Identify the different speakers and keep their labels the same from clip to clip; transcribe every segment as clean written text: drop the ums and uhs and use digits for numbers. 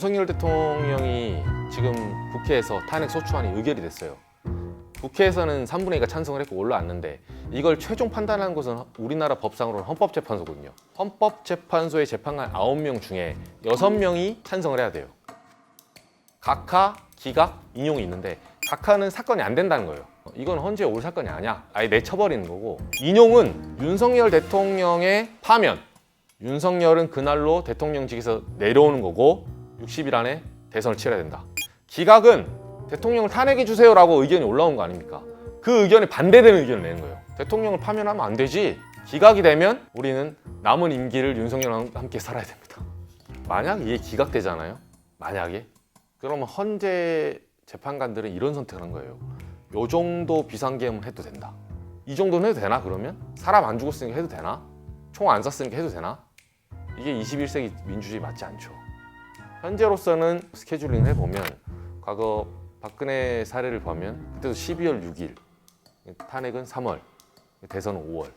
Speaker 1: 윤석열 대통령이 지금 국회에서 탄핵 소추안이 의결이 됐어요. 국회에서는 3분의 2가 찬성을 했고 올라왔는데 이걸 최종 판단하는 것은 우리나라 법상으로는 헌법재판소거든요. 헌법재판소의 재판관 9명 중에 6명이 찬성을 해야 돼요. 각하, 기각, 인용이 있는데 각하는 사건이 안 된다는 거예요. 이건 헌재에 올 사건이 아니야. 아예 내쳐버리는 거고, 인용은 윤석열 대통령의 파면, 윤석열은 그날로 대통령직에서 내려오는 거고 60일 안에 대선을 치러야 된다. 기각은 대통령을 탄핵해 주세요라고 의견이 올라온 거 아닙니까? 그 의견에 반대되는 의견을 내는 거예요. 대통령을 파면하면 안 되지. 기각이 되면 우리는 남은 임기를 윤석열과 함께 살아야 됩니다. 만약 이게 기각되잖아요. 만약에 그러면 헌재 재판관들은 이런 선택을 한 거예요. 요 정도 비상계엄은 해도 된다. 이 정도는 해도 되나 그러면? 사람 안 죽었으니까 해도 되나? 총 안 쐈으니까 해도 되나? 이게 21세기 민주주의 맞지 않죠. 현재로서는 스케줄링을 해보면 과거 박근혜 사례를 보면 그때도 12월 6일, 탄핵은 3월, 대선은 5월.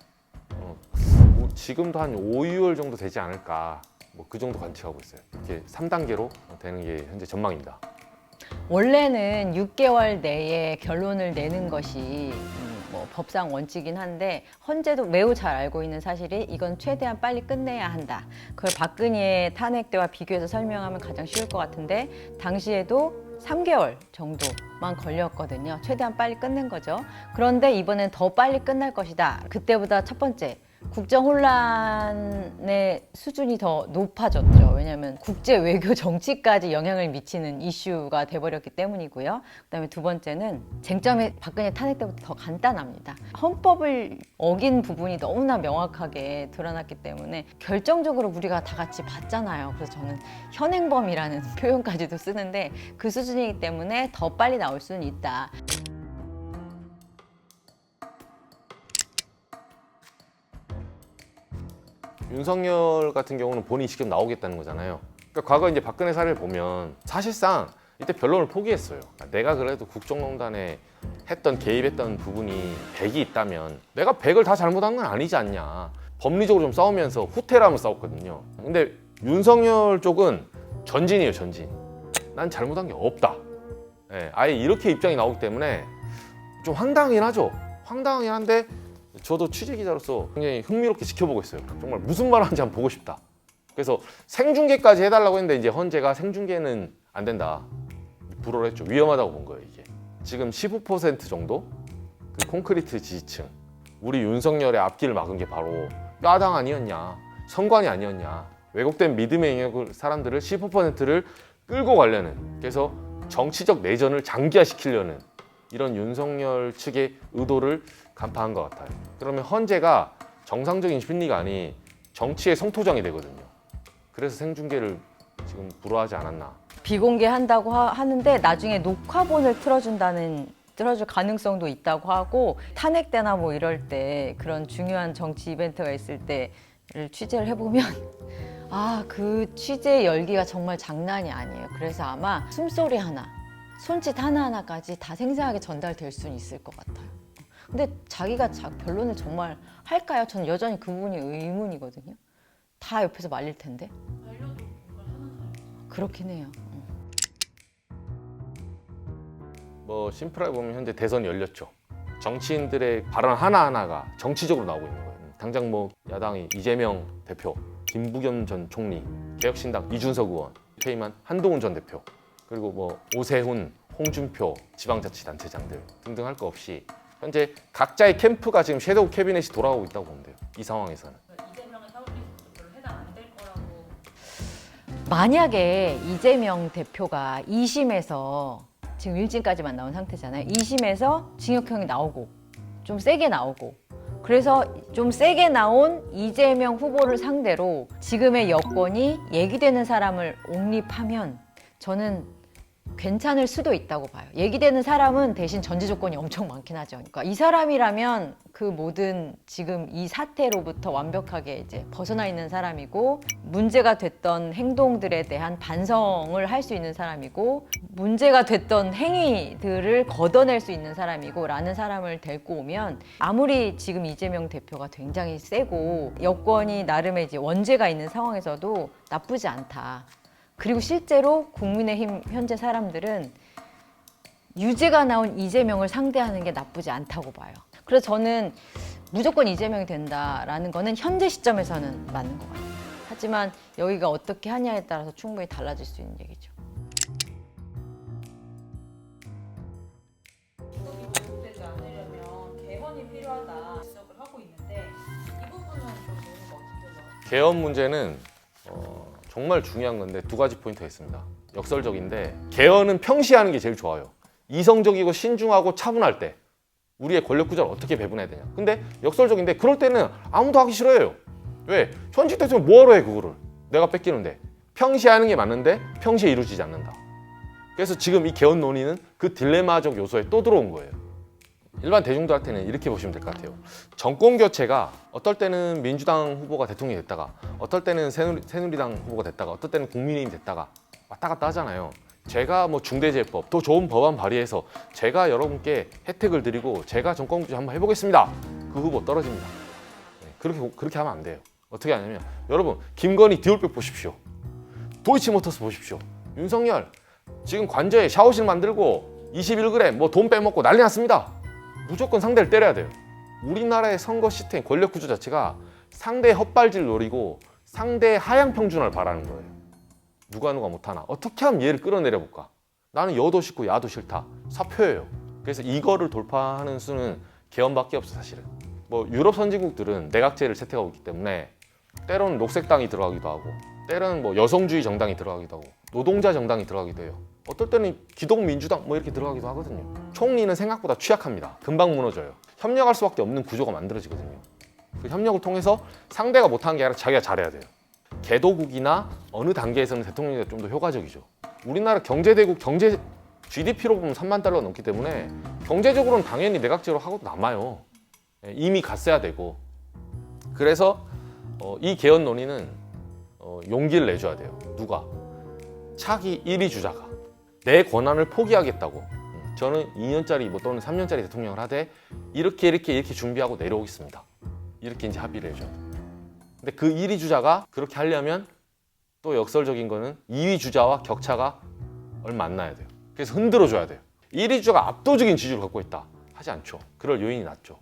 Speaker 1: 지금도 한 5, 6월 정도 되지 않을까, 뭐 그 정도 관측하고 있어요. 이렇게 3단계로 되는 게 현재 전망입니다.
Speaker 2: 원래는 6개월 내에 결론을 내는 것이 뭐 법상 원칙이긴 한데 헌재도 매우 잘 알고 있는 사실이 이건 최대한 빨리 끝내야 한다. 그걸 박근혜의 탄핵 때와 비교해서 설명하면 가장 쉬울 것 같은데 당시에도 3개월 정도만 걸렸거든요. 최대한 빨리 끝낸 거죠. 그런데 이번엔 더 빨리 끝날 것이다. 그때보다 첫 번째, 국정 혼란의 수준이 더 높아졌죠. 왜냐하면 국제 외교 정치까지 영향을 미치는 이슈가 돼버렸기 때문이고요. 그다음에 두 번째는 쟁점이 박근혜 탄핵 때부터 더 간단합니다. 헌법을 어긴 부분이 너무나 명확하게 드러났기 때문에 결정적으로 우리가 다 같이 봤잖아요. 그래서 저는 현행범이라는 표현까지도 쓰는데 그 수준이기 때문에 더 빨리 나올 수는 있다.
Speaker 1: 윤석열 같은 경우는 본인이 직접 나오겠다는 거잖아요. 그러니까 과거 이제 박근혜 사례를 보면 사실상 이때 변론을 포기했어요. 내가 그래도 국정농단에 개입했던 부분이 100이 있다면 내가 100을 다 잘못한 건 아니지 않냐. 법리적으로 좀 싸우면서 후퇴라면 싸웠거든요. 근데 윤석열 쪽은 전진이에요, 전진. 난 잘못한 게 없다. 아예 이렇게 입장이 나오기 때문에 좀 황당하긴 하죠. 황당하긴 한데 저도 취재기자로서 굉장히 흥미롭게 지켜보고 있어요. 정말 무슨 말 하는지 한번 보고 싶다. 그래서 생중계까지 해달라고 했는데 이제 헌재가 생중계는 안 된다. 불허를 했죠. 위험하다고 본 거예요, 이게. 지금 15% 정도? 그 콘크리트 지지층. 우리 윤석열의 앞길을 막은 게 바로 야당 아니었냐. 선관위 아니었냐. 왜곡된 믿음의 영역을 사람들을 15%를 끌고 가려는, 그래서 정치적 내전을 장기화시키려는 이런 윤석열 측의 의도를 간파한 것 같아요. 그러면 헌재가 정상적인 심리가 아닌 정치의 성토장이 되거든요. 그래서 생중계를 지금 불허하지 않았나.
Speaker 2: 비공개한다고 하는데 나중에 녹화본을 틀어줄 가능성도 있다고 하고, 탄핵 때나 뭐 이럴 때 그런 중요한 정치 이벤트가 있을 때를 취재를 해보면 그 취재 열기가 정말 장난이 아니에요. 그래서 아마 숨소리 하나, 손짓 하나하나까지 다 생생하게 전달될 수는 있을 것 같아요. 근데 자기가 변론을 정말 할까요? 저는 여전히 그 부분이 의문이거든요. 다 옆에서 말릴 텐데. 그렇긴 해요.
Speaker 1: 뭐 심플하게 보면 현재 대선이 열렸죠. 정치인들의 발언 하나하나가 정치적으로 나오고 있는 거예요. 당장 뭐 야당이 이재명 대표, 김부겸 전 총리, 개혁신당 이준석 의원, 퇴임한 한동훈 전 대표, 그리고 뭐 오세훈, 홍준표 지방자치단체장들 등등 할 거 없이 현재 각자의 캠프가 지금 섀도우 캐비넷이 돌아가고 있다고 보면 돼요. 이 상황에서는.
Speaker 3: 이재명의 사법리스도 별로 해당 안 될 거라고.
Speaker 2: 만약에 이재명 대표가 2심에서 지금 1심까지만 나온 상태잖아요. 2심에서 징역형이 나오고 좀 세게 나오고, 그래서 좀 세게 나온 이재명 후보를 상대로 지금의 여건이 얘기되는 사람을 옹립하면 저는 괜찮을 수도 있다고 봐요. 얘기되는 사람은 대신 전제 조건이 엄청 많긴 하죠. 그러니까 이 사람이라면 그 모든 지금 이 사태로부터 완벽하게 이제 벗어나 있는 사람이고, 문제가 됐던 행동들에 대한 반성을 할 수 있는 사람이고, 문제가 됐던 행위들을 걷어낼 수 있는 사람이고 라는 사람을 데리고 오면, 아무리 지금 이재명 대표가 굉장히 세고 여권이 나름의 이제 원죄가 있는 상황에서도 나쁘지 않다. 그리고 실제로 국민의힘 현재 사람들은 유죄가 나온 이재명을 상대하는 게 나쁘지 않다고 봐요. 그래서 저는 무조건 이재명이 된다라는 거는 현재 시점에서는 맞는 것 같아요. 하지만 여기가 어떻게 하냐에 따라서 충분히 달라질 수 있는 얘기죠.
Speaker 3: 구속이 반복되지 않으려면 개헌이 필요하다 지적을 하고 있는데 이 부분은 좀 논의가 어떻게 돼요?
Speaker 1: 개헌 문제는 정말 중요한 건데 두 가지 포인트가 있습니다. 역설적인데 개헌은 평시하는 게 제일 좋아요. 이성적이고 신중하고 차분할 때 우리의 권력 구조를 어떻게 배분해야 되냐. 근데 역설적인데 그럴 때는 아무도 하기 싫어해요. 왜? 현직 대통령 뭐하러 해 그거를. 내가 뺏기는데. 평시하는 게 맞는데 평시에 이루어지지 않는다. 그래서 지금 이 개헌 논의는 그 딜레마적 요소에 또 들어온 거예요. 일반 대중들한테는 이렇게 보시면 될 것 같아요. 정권 교체가 어떨 때는 민주당 후보가 대통령이 됐다가 어떨 때는 새누리당 후보가 됐다가 어떨 때는 국민의힘 됐다가 왔다 갔다 하잖아요. 제가 뭐 중대재해법 더 좋은 법안 발의해서 제가 여러분께 혜택을 드리고 제가 정권 교체 한번 해보겠습니다. 그 후보 떨어집니다. 네, 그렇게 하면 안 돼요. 어떻게 하냐면 여러분 김건희 디올백 보십시오. 도이치모터스 보십시오. 윤석열 지금 관저에 샤워실 만들고 21g 뭐 돈 빼먹고 난리 났습니다. 무조건 상대를 때려야 돼요. 우리나라의 선거 시스템 권력 구조 자체가 상대의 헛발질 노리고 상대의 하향 평준화를 바라는 거예요. 누가 못하나 어떻게 하면 얘를 끌어내려 볼까. 나는 여도 싫고 야도 싫다. 사표예요. 그래서 이거를 돌파하는 수는 개헌밖에 없어 사실은. 뭐 유럽 선진국들은 내각제를 채택하고 있기 때문에 때로는 녹색당이 들어가기도 하고 때로는 뭐 여성주의 정당이 들어가기도 하고 노동자 정당이 들어가기도 해요. 어떨 때는 기독민주당 뭐 이렇게 들어가기도 하거든요. 총리는 생각보다 취약합니다. 금방 무너져요. 협력할 수밖에 없는 구조가 만들어지거든요. 그 협력을 통해서 상대가 못하는 게 아니라 자기가 잘해야 돼요. 개도국이나 어느 단계에서는 대통령이 좀 더 효과적이죠. 우리나라 경제대국 경제 GDP로 보면 3만 달러 넘기 때문에 경제적으로는 당연히 내각제로 하고 남아요. 이미 갔어야 되고. 그래서 이 개헌 논의는 용기를 내줘야 돼요. 누가? 차기 1위 주자가 내 권한을 포기하겠다고. 저는 2년짜리 뭐 또는 3년짜리 대통령을 하되 이렇게 준비하고 내려오겠습니다. 이렇게 이제 합의를 해줘요. 근데 그 1위 주자가 그렇게 하려면 또 역설적인 거는 2위 주자와 격차가 얼마 안 나야 돼요. 그래서 흔들어줘야 돼요. 1위 주자가 압도적인 지지를 갖고 있다. 하지 않죠. 그럴 요인이 낮죠.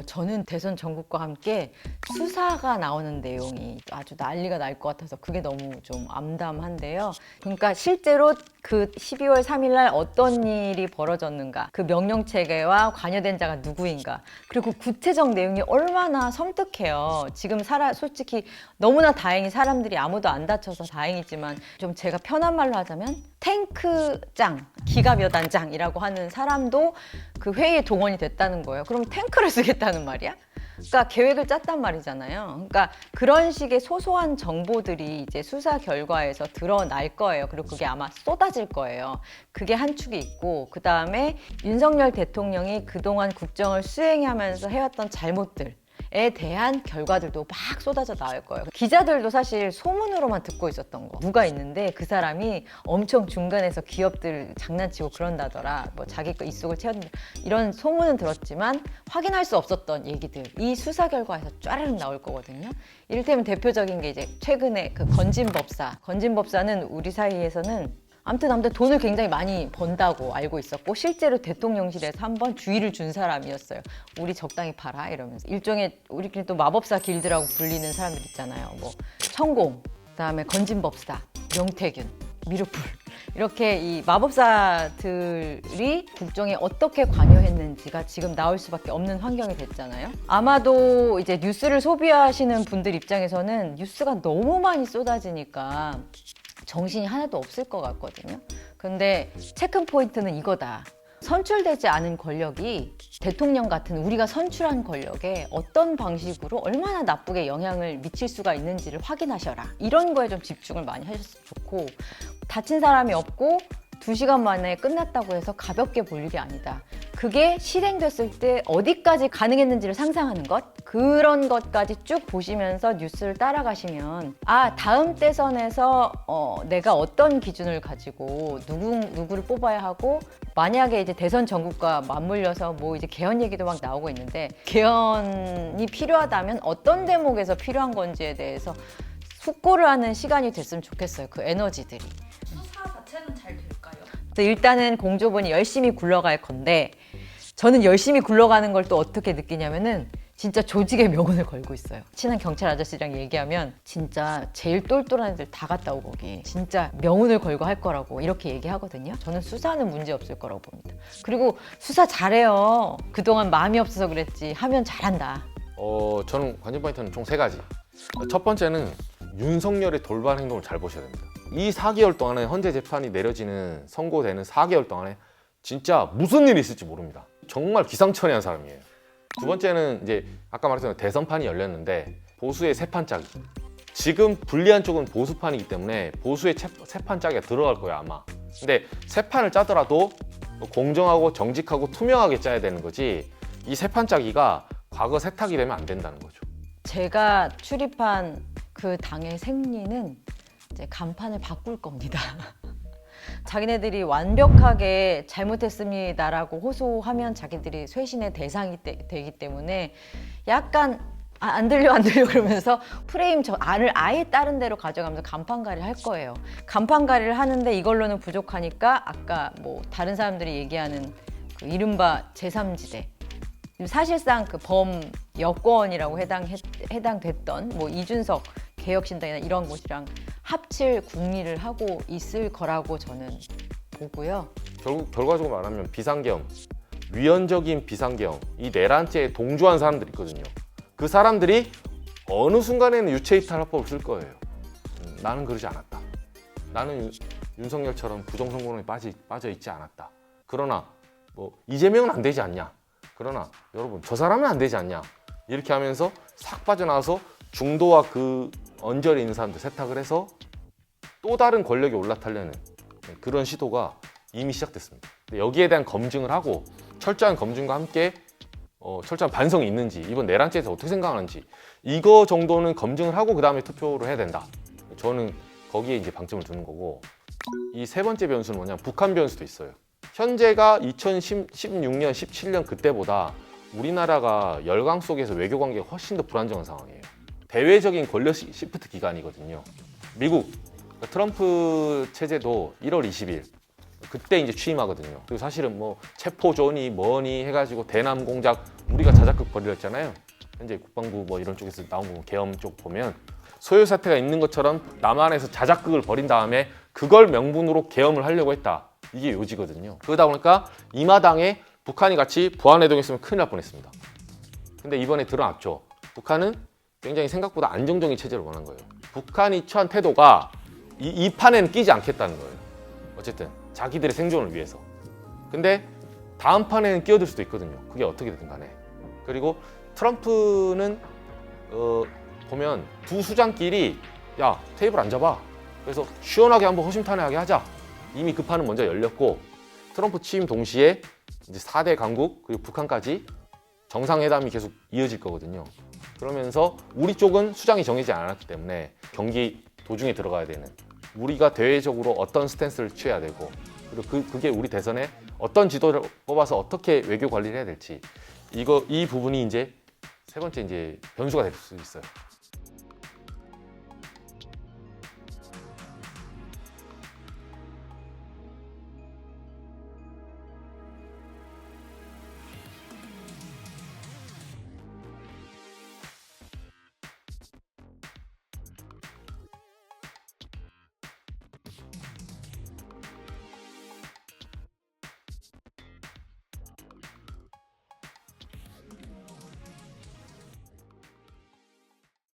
Speaker 2: 저는 대선 전국과 함께 수사가 나오는 내용이 아주 난리가 날 것 같아서 그게 너무 좀 암담한데요. 그러니까 실제로 그 12월 3일 날 어떤 일이 벌어졌는가, 그 명령 체계와 관여된 자가 누구인가, 그리고 구체적 내용이 얼마나 섬뜩해요. 지금 솔직히 너무나 다행히 사람들이 아무도 안 다쳐서 다행이지만 좀 제가 편한 말로 하자면 탱크장, 기갑여단장이라고 하는 사람도 그 회의에 동원이 됐다는 거예요. 그럼 탱크를 쓰겠다는 말이야? 그러니까 계획을 짰단 말이잖아요. 그러니까 그런 식의 소소한 정보들이 이제 수사 결과에서 드러날 거예요. 그리고 그게 아마 쏟아질 거예요. 그게 한 축이 있고, 그 다음에 윤석열 대통령이 그동안 국정을 수행하면서 해왔던 잘못들 에 대한 결과들도 막 쏟아져 나올 거예요. 기자들도 사실 소문으로만 듣고 있었던 거. 누가 있는데 그 사람이 엄청 중간에서 기업들 장난치고 그런다더라. 뭐 자기 거 입속을 채웠는데 이런 소문은 들었지만 확인할 수 없었던 얘기들. 이 수사 결과에서 쫘르륵 나올 거거든요. 이를테면 대표적인 게 이제 최근에 그 건진법사. 건진법사는 우리 사이에서는 아무튼 돈을 굉장히 많이 번다고 알고 있었고 실제로 대통령실에서 한번 주의를 준 사람이었어요. 우리 적당히 팔아 이러면서. 일종의 우리끼리 또 마법사 길드라고 불리는 사람들 있잖아요. 뭐 천공, 그다음에 건진법사, 명태균, 미르풀 이렇게 이 마법사들이 국정에 어떻게 관여했는지가 지금 나올 수밖에 없는 환경이 됐잖아요. 아마도 이제 뉴스를 소비하시는 분들 입장에서는 뉴스가 너무 많이 쏟아지니까 정신이 하나도 없을 것 같거든요. 근데 체크 포인트는 이거다. 선출되지 않은 권력이 대통령 같은 우리가 선출한 권력에 어떤 방식으로 얼마나 나쁘게 영향을 미칠 수가 있는지를 확인하셔라. 이런 거에 좀 집중을 많이 하셨으면 좋고, 다친 사람이 없고 2시간 만에 끝났다고 해서 가볍게 볼 일이 아니다. 그게 실행됐을 때 어디까지 가능했는지를 상상하는 것, 그런 것까지 쭉 보시면서 뉴스를 따라가시면 다음 대선에서 내가 어떤 기준을 가지고 누구를 뽑아야 하고 만약에 이제 대선 전국과 맞물려서 뭐 이제 개헌 얘기도 막 나오고 있는데 개헌이 필요하다면 어떤 대목에서 필요한 건지에 대해서 숙고를 하는 시간이 됐으면 좋겠어요. 그 에너지들이.
Speaker 3: 수사 자체는 잘 될까요?
Speaker 2: 일단은 공조본이 열심히 굴러갈 건데 저는 열심히 굴러가는 걸 또 어떻게 느끼냐면은 진짜 조직의 명운을 걸고 있어요. 친한 경찰 아저씨랑 얘기하면 진짜 제일 똘똘한 애들 다 갔다 오고 거기 진짜 명운을 걸고 할 거라고 이렇게 얘기하거든요. 저는 수사는 문제 없을 거라고 봅니다. 그리고 수사 잘해요. 그동안 마음이 없어서 그랬지 하면 잘한다.
Speaker 1: 저는 관전 포인트는 총 3가지. 첫 번째는 윤석열의 돌발 행동을 잘 보셔야 됩니다. 이 4개월 동안에 헌재 재판이 내려지는 선고되는 4개월 동안에 진짜 무슨 일이 있을지 모릅니다. 정말 기상천외한 사람이에요. 두 번째는 이제 아까 말했던 대선판이 열렸는데 보수의 세판짜기. 지금 불리한 쪽은 보수판이기 때문에 보수의 세판짜기가 들어갈 거예요 아마. 근데 세판을 짜더라도 공정하고 정직하고 투명하게 짜야 되는 거지 이 세판짜기가 과거 세탁이 되면 안 된다는 거죠.
Speaker 2: 제가 출입한 그 당의 생리는 이제 간판을 바꿀 겁니다. 자기네들이 완벽하게 잘못했습니다라고 호소하면 자기들이 쇄신의 대상이 되기 때문에 약간 안 들려 그러면서 프레임 저 안을 아예 다른 데로 가져가면서 간판가리를 할 거예요. 간판가리를 하는데 이걸로는 부족하니까 아까 뭐 다른 사람들이 얘기하는 그 이른바 제3지대 사실상 그 범 여권이라고 해당됐던 뭐 이준석 개혁신당이나 이런 곳이랑 합칠 국리를 하고 있을 거라고 저는 보고요.
Speaker 1: 결과적으로 말하면 비상계엄, 위헌적인 비상계엄 이 내란죄에 동조한 사람들이 있거든요. 그 사람들이 어느 순간에는 유체이탈화법을 쓸 거예요. 나는 그러지 않았다. 나는 윤석열처럼 부정선거론에 빠져 있지 않았다. 그러나 뭐 이재명은 안 되지 않냐. 그러나 여러분 저 사람은 안 되지 않냐. 이렇게 하면서 싹 빠져나와서 중도와 그 언저리에 있는 사람들 세탁을 해서 또 다른 권력에 올라타려는 그런 시도가 이미 시작됐습니다. 여기에 대한 검증을 하고 철저한 검증과 함께 철저한 반성이 있는지 이번 내란죄에 대해서 어떻게 생각하는지 이거 정도는 검증을 하고 그 다음에 투표를 해야 된다. 저는 거기에 이제 방점을 두는 거고 이 세 번째 변수는 뭐냐면 북한 변수도 있어요. 현재가 2016년, 17년 그때보다 우리나라가 열강 속에서 외교 관계가 훨씬 더 불안정한 상황이에요. 대외적인 권력 시프트 기간이거든요. 미국 트럼프 체제도 1월 20일 그때 이제 취임하거든요. 그리고 사실은 뭐 체포조니 뭐니 해가지고 대남 공작 우리가 자작극 벌였잖아요. 현재 국방부 뭐 이런 쪽에서 나온 거 계엄 쪽 보면 소요 사태가 있는 것처럼 남한에서 자작극을 벌인 다음에 그걸 명분으로 계엄을 하려고 했다. 이게 요지거든요. 그러다 보니까 이 마당에 북한이 같이 부안해동했으면 큰일 날 뻔했습니다. 근데 이번에 드러났죠. 북한은 굉장히 생각보다 안정적인 체제를 원한 거예요. 북한이 취한 태도가 이 판에는 끼지 않겠다는 거예요. 어쨌든 자기들의 생존을 위해서. 근데 다음 판에는 끼어들 수도 있거든요. 그게 어떻게 되든 간에. 그리고 트럼프는 보면 두 수장끼리 야 테이블 앉아봐. 그래서 시원하게 한번 허심탄회하게 하자. 이미 그 판은 먼저 열렸고 트럼프 취임 동시에 이제 4대 강국 그리고 북한까지 정상회담이 계속 이어질 거거든요. 그러면서 우리 쪽은 수장이 정해지지 않았기 때문에 경기 도중에 들어가야 되는 우리가 대외적으로 어떤 스탠스를 취해야 되고 그리고 그게 우리 대선에 어떤 지도를 뽑아서 어떻게 외교 관리를 해야 될지 이 부분이 이제 세 번째 이제 변수가 될 수 있어요.